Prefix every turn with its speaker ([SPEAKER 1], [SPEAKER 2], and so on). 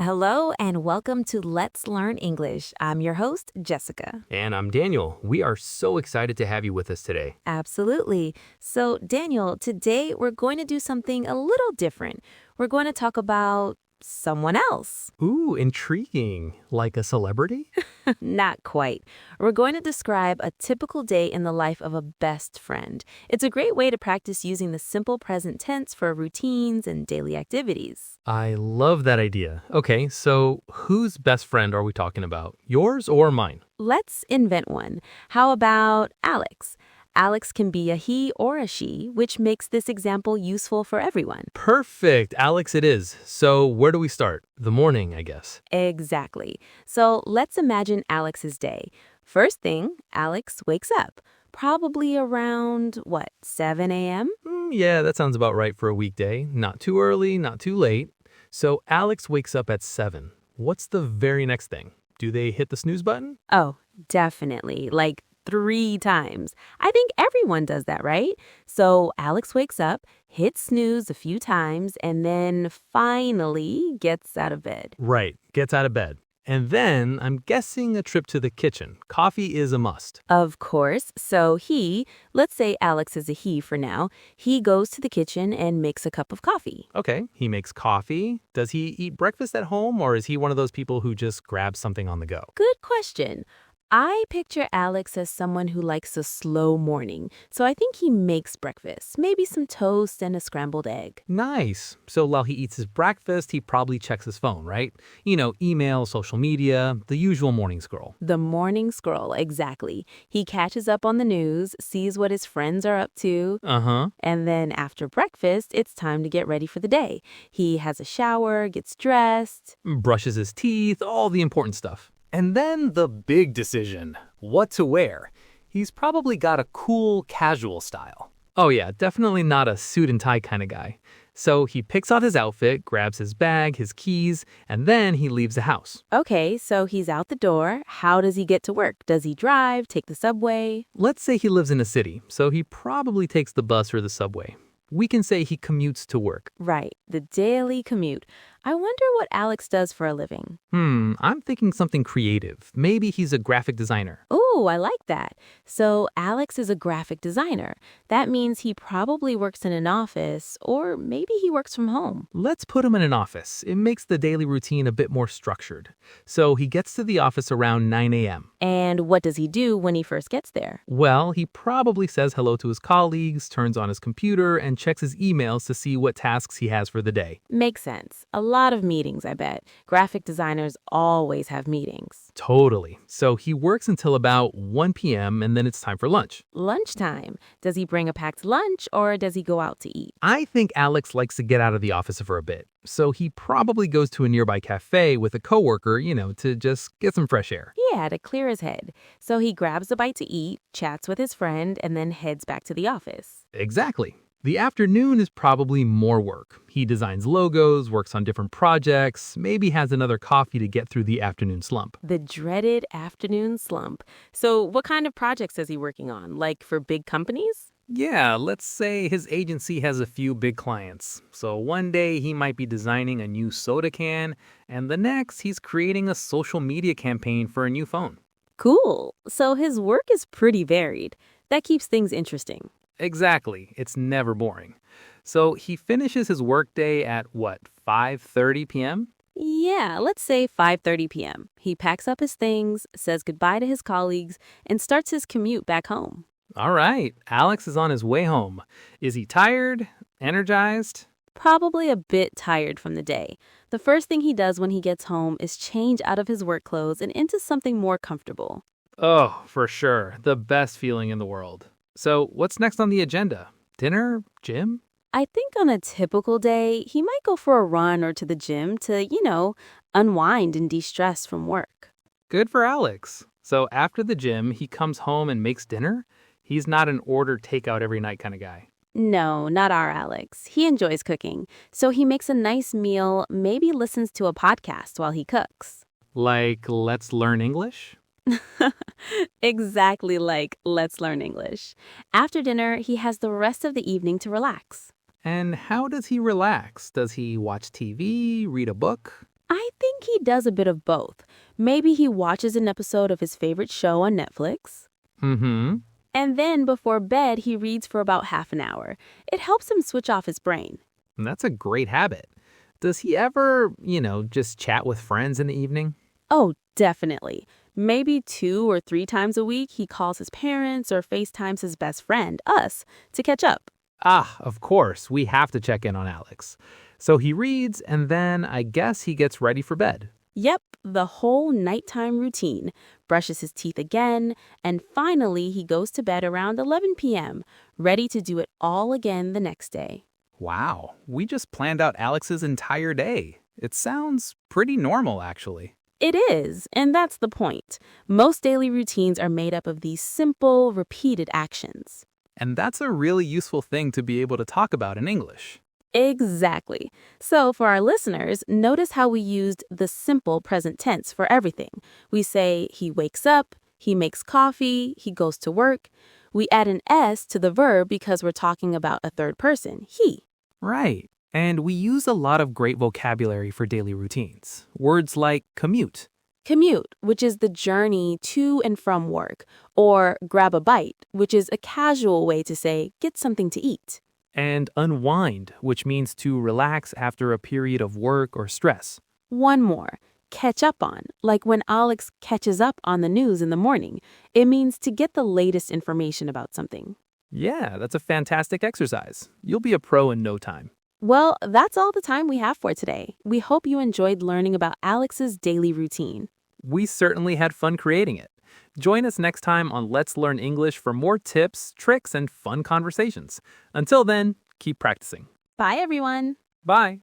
[SPEAKER 1] Hello and welcome to Let's Learn English. I'm your host, Jessica.
[SPEAKER 2] And I'm Daniel. We are so excited to have you with us today.
[SPEAKER 1] Absolutely. So, Daniel, today we're going to do something a little different. We're going to talk about someone else.
[SPEAKER 2] Ooh, intriguing. Like a celebrity?
[SPEAKER 1] Not quite. We're going to describe a typical day in the life of a best friend. It's a great way to practice using the simple present tense for routines and daily activities.
[SPEAKER 2] I love that idea. Okay, so whose best friend are we talking about? Yours or mine?
[SPEAKER 1] Let's invent one. How about Alex? Alex can be a he or a she, which makes this example useful for everyone.
[SPEAKER 2] Perfect. Alex it is. So where do we start? The morning, I guess.
[SPEAKER 1] Exactly. So let's imagine Alex's day. First thing, Alex wakes up. Probably around, 7 a.m.?
[SPEAKER 2] Yeah, that sounds about right for a weekday. Not too early, not too late. So Alex wakes up at 7. What's the very next thing? Do they hit the snooze button?
[SPEAKER 1] Oh, definitely. Like 3 times. I think everyone does that, right? So Alex wakes up, hits snooze a few times, and then finally gets out of bed.
[SPEAKER 2] Right, gets out of bed. And then, I'm guessing a trip to the kitchen. Coffee is a must.
[SPEAKER 1] Of course. So let's say Alex is a he for now, he goes to the kitchen and makes a cup of coffee.
[SPEAKER 2] Okay, he makes coffee. Does he eat breakfast at home, or is he one of those people who just grabs something on the go?
[SPEAKER 1] Good question. I picture Alex as someone who likes a slow morning, so I think he makes breakfast, maybe some toast and a scrambled egg.
[SPEAKER 2] Nice. So while he eats his breakfast, he probably checks his phone, right? You know, email, social media, the usual morning scroll.
[SPEAKER 1] The morning scroll, exactly. He catches up on the news, sees what his friends are up to,
[SPEAKER 2] Uh-huh.
[SPEAKER 1] and then after breakfast, it's time to get ready for the day. He has a shower, gets dressed.
[SPEAKER 2] Brushes his teeth, all the important stuff.
[SPEAKER 3] And then the big decision, what to wear. He's probably got a cool, casual style.
[SPEAKER 2] Oh yeah, definitely not a suit and tie kind of guy. So he picks out his outfit, grabs his bag, his keys, and then he leaves the house.
[SPEAKER 1] Okay, so he's out the door. How does he get to work? Does he drive, take the subway?
[SPEAKER 2] Let's say he lives in a city, so he probably takes the bus or the subway. We can say he commutes to work.
[SPEAKER 1] Right, the daily commute. I wonder what Alex does for a living.
[SPEAKER 2] I'm thinking something creative. Maybe he's a graphic designer.
[SPEAKER 1] Ooh, I like that. So Alex is a graphic designer. That means he probably works in an office, or maybe he works from home.
[SPEAKER 2] Let's put him in an office. It makes the daily routine a bit more structured. So he gets to the office around 9 a.m.
[SPEAKER 1] And what does he do when he first gets there?
[SPEAKER 2] Well, he probably says hello to his colleagues, turns on his computer, and checks his emails to see what tasks he has for the day.
[SPEAKER 1] Makes sense. A lot of meetings, I bet. Graphic designers always have meetings.
[SPEAKER 2] Totally. So he works until about 1 p.m. and then it's time for lunch.
[SPEAKER 1] Lunchtime. Does he bring a packed lunch or does he go out to eat?
[SPEAKER 2] I think Alex likes to get out of the office for a bit. So he probably goes to a nearby cafe with a coworker, to just get some fresh air.
[SPEAKER 1] Yeah, to clear his head. So he grabs a bite to eat, chats with his friend, and then heads back to the office.
[SPEAKER 2] Exactly. The afternoon is probably more work. He designs logos, works on different projects, maybe has another coffee to get through the afternoon slump.
[SPEAKER 1] The dreaded afternoon slump. So what kind of projects is he working on? Like for big companies?
[SPEAKER 3] Yeah, let's say his agency has a few big clients. So one day he might be designing a new soda can, and the next he's creating a social media campaign for a new phone.
[SPEAKER 1] Cool. So his work is pretty varied. That keeps things interesting.
[SPEAKER 3] Exactly. It's never boring. So he finishes his workday at 5:30 p.m.?
[SPEAKER 1] Yeah, let's say 5:30 p.m. He packs up his things, says goodbye to his colleagues, and starts his commute back home.
[SPEAKER 3] All right, Alex is on his way home. Is he tired? Energized?
[SPEAKER 1] Probably a bit tired from the day. The first thing he does when he gets home is change out of his work clothes and into something more comfortable.
[SPEAKER 3] Oh, for sure. The best feeling in the world. So what's next on the agenda? Dinner? Gym?
[SPEAKER 1] I think on a typical day, he might go for a run or to the gym to, unwind and de-stress from work.
[SPEAKER 3] Good for Alex. So after the gym, he comes home and makes dinner? He's not an order takeout every night kind of guy.
[SPEAKER 1] No, not our Alex. He enjoys cooking, so he makes a nice meal, maybe listens to a podcast while he cooks.
[SPEAKER 3] Like, let's learn English?
[SPEAKER 1] Exactly like Let's Learn English. After dinner, he has the rest of the evening to relax.
[SPEAKER 3] And how does he relax? Does he watch TV, read a book?
[SPEAKER 1] I think he does a bit of both. Maybe he watches an episode of his favorite show on Netflix.
[SPEAKER 2] Mm-hmm.
[SPEAKER 1] And then before bed, he reads for about half an hour. It helps him switch off his brain.
[SPEAKER 3] That's a great habit. Does he ever, just chat with friends in the evening?
[SPEAKER 1] Oh, definitely. Maybe 2 or 3 times a week, he calls his parents or FaceTimes his best friend, us, to catch up.
[SPEAKER 3] Ah, of course, we have to check in on Alex. So he reads, and then I guess he gets ready for bed.
[SPEAKER 1] Yep, the whole nighttime routine. Brushes his teeth again, and finally he goes to bed around 11 p.m., ready to do it all again the next day.
[SPEAKER 3] Wow, we just planned out Alex's entire day. It sounds pretty normal, actually.
[SPEAKER 1] It is, and that's the point. Most daily routines are made up of these simple, repeated actions.
[SPEAKER 3] And that's a really useful thing to be able to talk about in English.
[SPEAKER 1] Exactly. So for our listeners, notice how we used the simple present tense for everything. We say he wakes up, he makes coffee, he goes to work. We add an S to the verb because we're talking about a third person, he.
[SPEAKER 3] Right. And we use a lot of great vocabulary for daily routines. Words like commute.
[SPEAKER 1] Commute, which is the journey to and from work, or grab a bite, which is a casual way to say get something to eat.
[SPEAKER 3] And unwind, which means to relax after a period of work or stress.
[SPEAKER 1] One more, catch up on, like when Alex catches up on the news in the morning. It means to get the latest information about something.
[SPEAKER 3] Yeah, that's a fantastic exercise. You'll be a pro in no time.
[SPEAKER 1] Well, that's all the time we have for today. We hope you enjoyed learning about Alex's daily routine.
[SPEAKER 3] We certainly had fun creating it. Join us next time on Let's Learn English for more tips, tricks, and fun conversations. Until then, keep practicing.
[SPEAKER 1] Bye, everyone.
[SPEAKER 3] Bye.